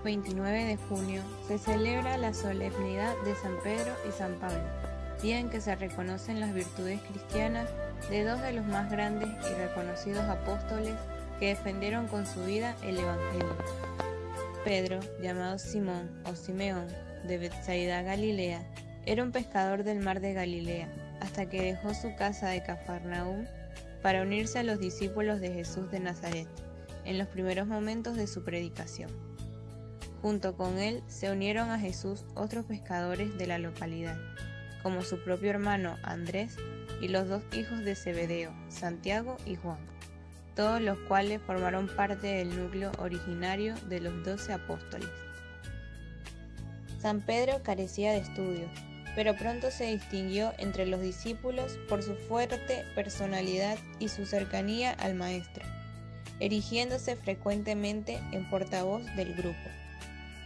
29 de junio se celebra la solemnidad de San Pedro y San Pablo, día en que se reconocen las virtudes cristianas de dos de los más grandes y reconocidos apóstoles que defendieron con su vida el Evangelio. Pedro, llamado Simón o Simeón, de Betsaida, Galilea, era un pescador del mar de Galilea, hasta que dejó su casa de Cafarnaúm para unirse a los discípulos de Jesús de Nazaret, en los primeros momentos de su predicación. Junto con él se unieron a Jesús otros pescadores de la localidad, como su propio hermano Andrés y los dos hijos de Zebedeo, Santiago y Juan, todos los cuales formaron parte del núcleo originario de los 12 apóstoles. San Pedro carecía de estudios, pero pronto se distinguió entre los discípulos por su fuerte personalidad y su cercanía al Maestro, erigiéndose frecuentemente en portavoz del grupo.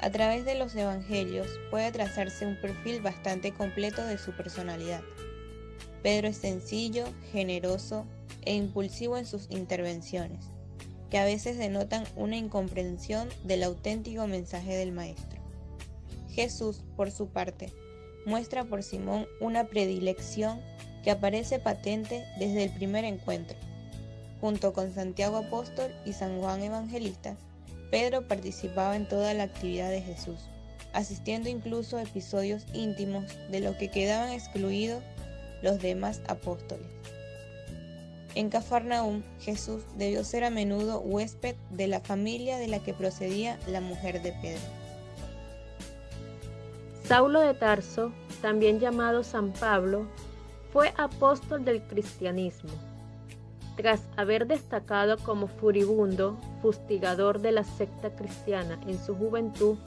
A través de los evangelios puede trazarse un perfil bastante completo de su personalidad. Pedro es sencillo, generoso e impulsivo en sus intervenciones, que a veces denotan una incomprensión del auténtico mensaje del Maestro. Jesús, por su parte, muestra por Simón una predilección que aparece patente desde el primer encuentro. Junto con Santiago Apóstol y San Juan Evangelista, Pedro participaba en toda la actividad de Jesús, asistiendo incluso a episodios íntimos de los que quedaban excluidos los demás apóstoles. En Cafarnaúm, Jesús debió ser a menudo huésped de la familia de la que procedía la mujer de Pedro. Saulo de Tarso, también llamado San Pablo, fue apóstol del cristianismo. Tras haber destacado como furibundo, fustigador de la secta cristiana en su juventud,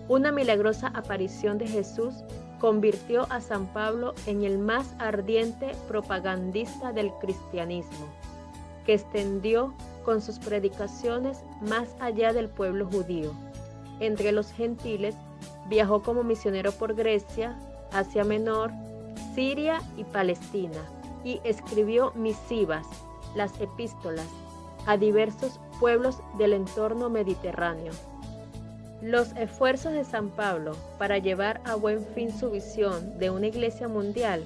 una milagrosa aparición de Jesús convirtió a San Pablo en el más ardiente propagandista del cristianismo, que extendió con sus predicaciones más allá del pueblo judío. Entre los gentiles, viajó como misionero por Grecia, Asia Menor, Siria y Palestina, y escribió misivas, las epístolas, a diversos pueblos del entorno mediterráneo. Los esfuerzos de San Pablo para llevar a buen fin su visión de una iglesia mundial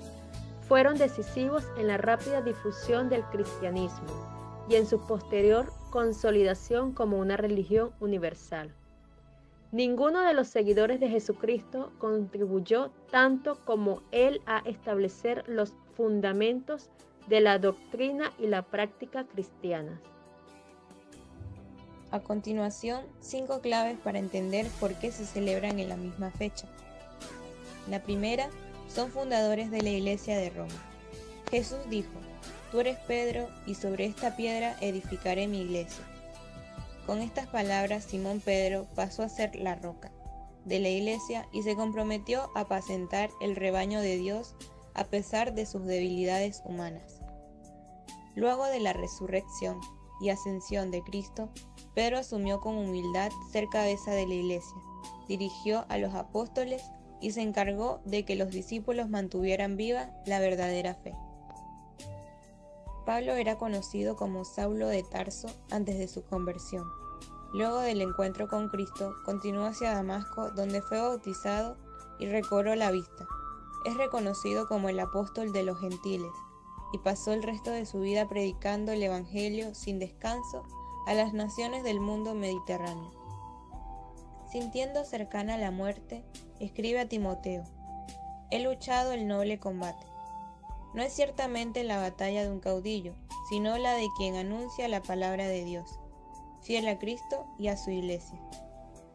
fueron decisivos en la rápida difusión del cristianismo y en su posterior consolidación como una religión universal. Ninguno de los seguidores de Jesucristo contribuyó tanto como él a establecer los fundamentos de la doctrina y la práctica cristianas. A continuación, 5 claves para entender por qué se celebran en la misma fecha. La primera, son fundadores de la Iglesia de Roma. Jesús dijo: «Tú eres Pedro, y sobre esta piedra edificaré mi iglesia». Con estas palabras, Simón Pedro pasó a ser la roca de la iglesia y se comprometió a apacentar el rebaño de Dios a pesar de sus debilidades humanas. Luego de la resurrección y ascensión de Cristo, Pedro asumió con humildad ser cabeza de la iglesia, dirigió a los apóstoles y se encargó de que los discípulos mantuvieran viva la verdadera fe. Pablo era conocido como Saulo de Tarso antes de su conversión. Luego del encuentro con Cristo, continuó hacia Damasco, donde fue bautizado y recobró la vista. Es reconocido como el apóstol de los gentiles, y pasó el resto de su vida predicando el Evangelio sin descanso a las naciones del mundo mediterráneo. Sintiendo cercana la muerte, escribe a Timoteo: «He luchado el noble combate». No es ciertamente la batalla de un caudillo, sino la de quien anuncia la palabra de Dios, fiel a Cristo y a su iglesia,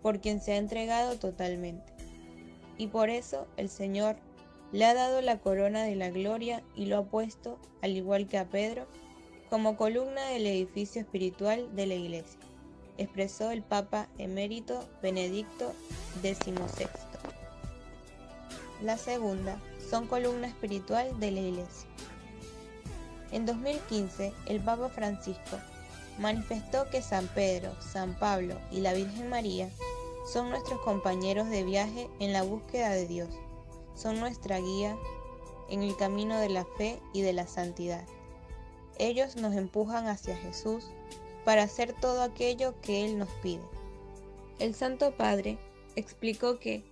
por quien se ha entregado totalmente. Y por eso el Señor le ha dado la corona de la gloria y lo ha puesto, al igual que a Pedro, como columna del edificio espiritual de la iglesia, expresó el Papa emérito Benedicto XVI. La segunda, son columna espiritual de la iglesia. En 2015, el Papa Francisco manifestó que San Pedro, San Pablo y la Virgen María son nuestros compañeros de viaje en la búsqueda de Dios, son nuestra guía en el camino de la fe y de la santidad. Ellos nos empujan hacia Jesús para hacer todo aquello que Él nos pide. El Santo Padre explicó que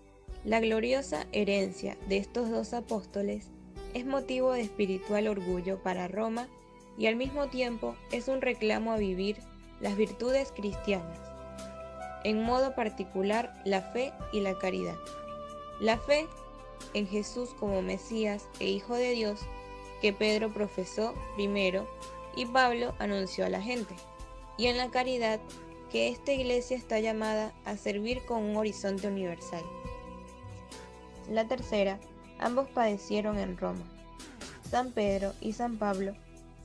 la gloriosa herencia de estos dos apóstoles es motivo de espiritual orgullo para Roma y al mismo tiempo es un reclamo a vivir las virtudes cristianas, en modo particular la fe y la caridad. La fe en Jesús como Mesías e Hijo de Dios, que Pedro profesó primero y Pablo anunció a la gente, y en la caridad, que esta iglesia está llamada a servir con un horizonte universal. La tercera, ambos padecieron en Roma. San Pedro y San Pablo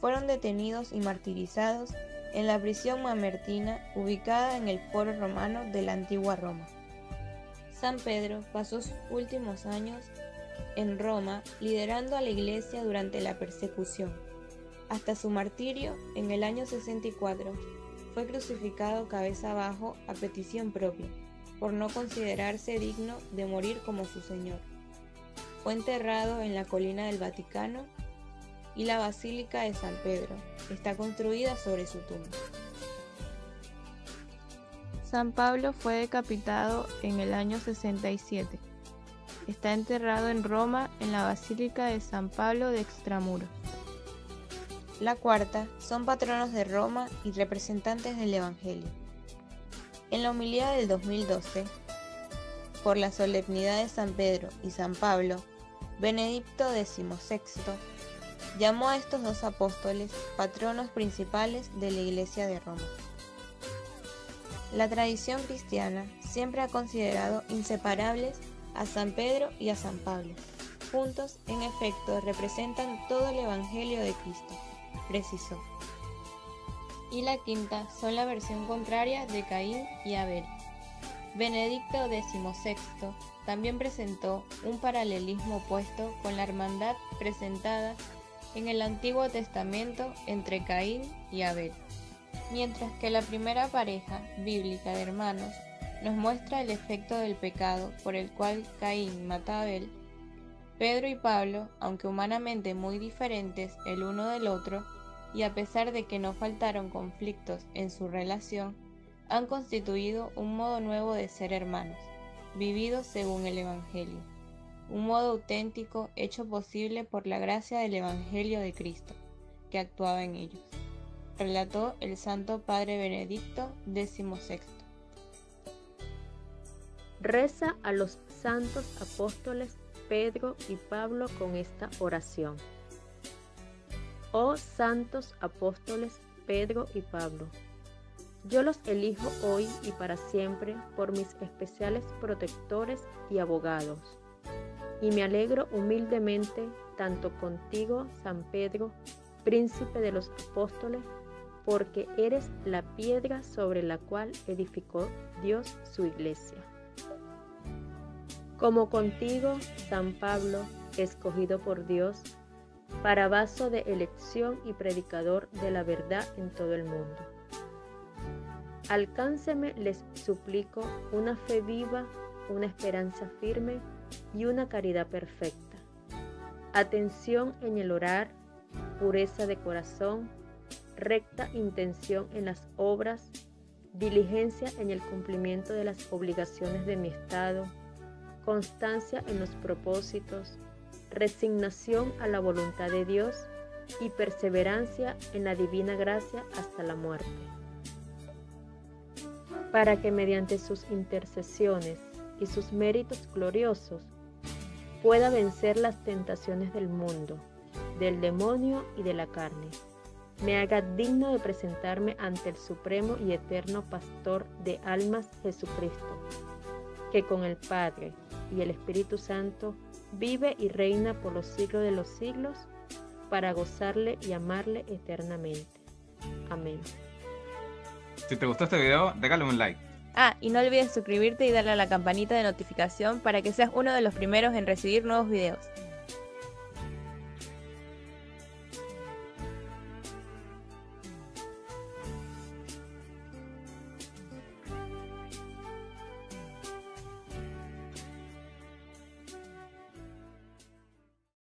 fueron detenidos y martirizados en la prisión mamertina ubicada en el Foro Romano de la antigua Roma. San Pedro pasó sus últimos años en Roma liderando a la iglesia durante la persecución. Hasta su martirio, en el año 64, fue crucificado cabeza abajo a petición propia, por no considerarse digno de morir como su Señor. Fue enterrado en la colina del Vaticano y la Basílica de San Pedro está construida sobre su tumba. San Pablo fue decapitado en el año 67. Está enterrado en Roma en la Basílica de San Pablo de Extramuros. La cuarta son patronos de Roma y representantes del Evangelio. En la homilía del 2012, por la solemnidad de San Pedro y San Pablo, Benedicto XVI llamó a estos dos apóstoles patronos principales de la Iglesia de Roma. La tradición cristiana siempre ha considerado inseparables a San Pedro y a San Pablo. Juntos, en efecto, representan todo el Evangelio de Cristo, precisó. Y la quinta son la versión contraria de Caín y Abel. Benedicto XVI también presentó un paralelismo opuesto con la hermandad presentada en el Antiguo Testamento entre Caín y Abel. Mientras que la primera pareja bíblica de hermanos nos muestra el efecto del pecado por el cual Caín mata a Abel, Pedro y Pablo, aunque humanamente muy diferentes el uno del otro, y a pesar de que no faltaron conflictos en su relación, han constituido un modo nuevo de ser hermanos, vivido según el Evangelio, un modo auténtico hecho posible por la gracia del Evangelio de Cristo, que actuaba en ellos, relató el Santo Padre Benedicto XVI. Reza a los santos apóstoles Pedro y Pablo con esta oración. Oh santos apóstoles Pedro y Pablo, yo los elijo hoy y para siempre por mis especiales protectores y abogados, y me alegro humildemente tanto contigo, San Pedro, príncipe de los apóstoles, porque eres la piedra sobre la cual edificó Dios su iglesia. Como contigo, San Pablo, escogido por Dios, para vaso de elección y predicador de la verdad en todo el mundo. Alcánceme, les suplico, una fe viva, una esperanza firme y una caridad perfecta. Atención en el orar, pureza de corazón, recta intención en las obras, diligencia en el cumplimiento de las obligaciones de mi estado, constancia en los propósitos, resignación a la voluntad de Dios y perseverancia en la divina gracia hasta la muerte, para que mediante sus intercesiones y sus méritos gloriosos pueda vencer las tentaciones del mundo, del demonio y de la carne, me haga digno de presentarme ante el supremo y eterno Pastor de almas Jesucristo, que con el Padre y el Espíritu Santo vive y reina por los siglos de los siglos, para gozarle y amarle eternamente. Amén. Si te gustó este video, regálame un like. Y no olvides suscribirte y darle a la campanita de notificación para que seas uno de los primeros en recibir nuevos videos.